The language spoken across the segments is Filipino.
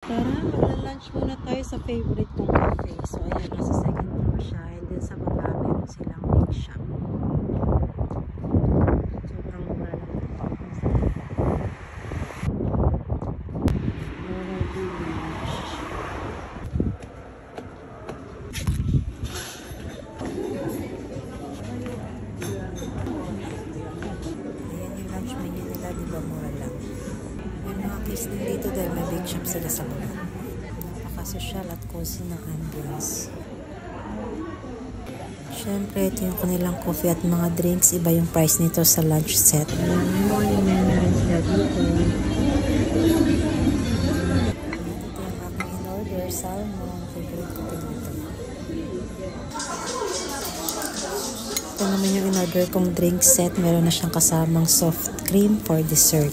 Tara, magla-lunch muna tayo sa favorite kong cafe. So, ayan, nasa second floor siya. And then sa baba, meron silang bake shop. Sobrang mura lang ito. Ayan yung lunch menu nila, di ba mura lang. May mga place din dito dahil may bake shop sila sa baba. Napaka-social at cozy ng ambience. Siyempre, ito yung kanilang coffee at mga drinks. Iba yung price nito sa lunch set. Ayan, may morning menu na rin sila dito. Ito yung aking in-order, salmon. Favorite ko dito. Ito naman yung in-order kong drink set. Meron na siyang kasamang soft cream for dessert.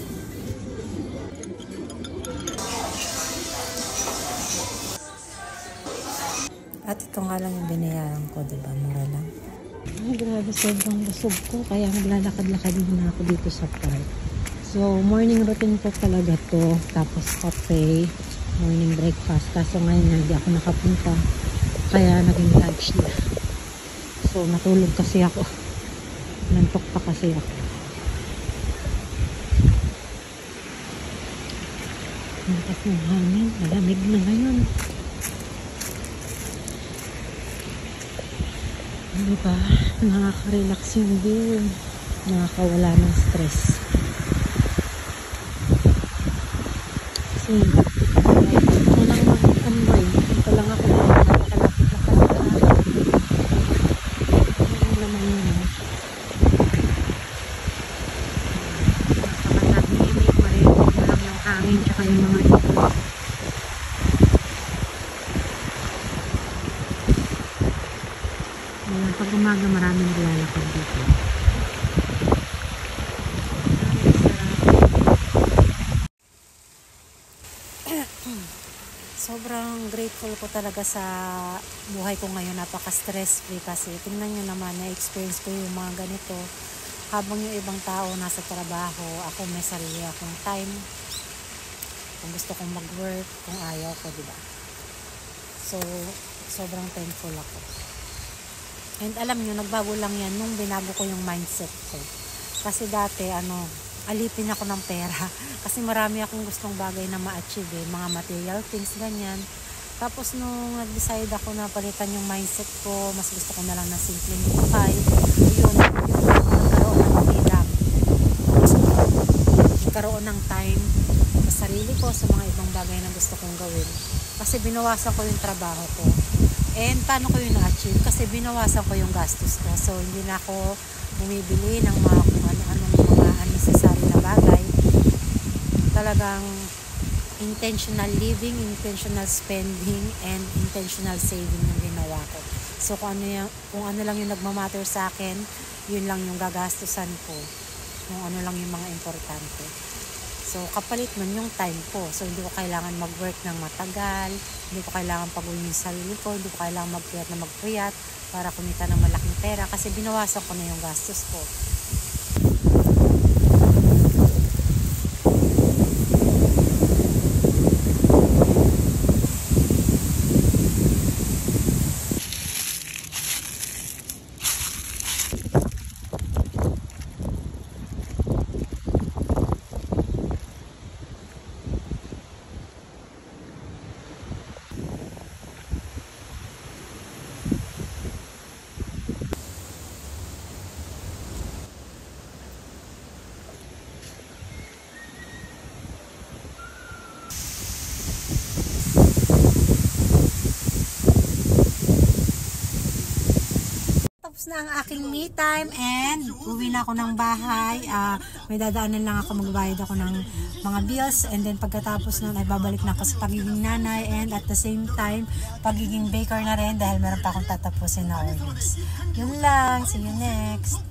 At ito nga lang yung binayaran ko, diba? Mura lang. Ay, grabe, sobrang busog ko. Kaya maglalakad-lakad muna ako dito sa park. So, morning routine ko talaga to. Tapos cafe, morning breakfast. Kaso ngayon hindi ako nakapunta. Kaya naging lunch na. So, natulog kasi ako. Nantok pa kasi ako. Nantok ng hangin. Malamig na ngayon. Diba? Nakaka-relax yung view. Nakakawala ng stress. Kasi ito lang mag-tambay. Ito lang ako nakalapit-lapit. Ano naman yun? Nakakatahimik. Marinig mo lang yung hangin tsaka yung mga ito. Pag umaga maraming lalakad dito. Sobrang grateful ko talaga sa buhay ko ngayon. Napaka-stress free kasi tingnan nyo naman, na-experience ko yung mga ganito. Habang yung ibang tao nasa trabaho, ako may sarili akong time. Kung gusto kong mag-work, kung ayaw ko, diba? So, sobrang thankful ako. And alam nyo, nagbago lang yan nung binago ko yung mindset ko. Kasi dati, alipin ako ng pera. Kasi marami akong gustong bagay na ma-achieve eh. Mga material things, ganyan. Tapos nung nag-decide ako na palitan yung mindset ko, mas gusto ko na lang na simpleng buhay. Yun, nagkaroon ng freedom. Nagkaroon ng time sa sarili ko, sa mga ibang bagay na gusto kong gawin. Kasi binawasan ko yung trabaho ko. And paano ko yung na-achieve? Kasi binawasan ko yung gastos ko. So, hindi na ako bumibili ng mga kung ano-anong mga unnecessary na bagay. Talagang intentional living, intentional spending, and intentional saving yung ginawa ko. So, kung ano lang yung nagmamatter sa akin, yun lang yung gagastusan ko. Kung ano lang yung mga importante. So, kapalit nun yung time ko. So, hindi ko kailangan mag-work ng matagal. Hindi ko kailangan paguhin yung sarili ko. Hindi ko kailangan mag-puyat para kumita ng malaking pera. Kasi binawasan ko na yung gastos ko. Tapos na ang aking me time and uwi na ako ng bahay. May dadaanan lang ako, magbayad ako ng mga bills and then pagkatapos nun ay babalik na ako sa pagiging nanay and at the same time pagiging baker na rin dahil meron pa akong tatapusin na orders. Yun lang, see you next!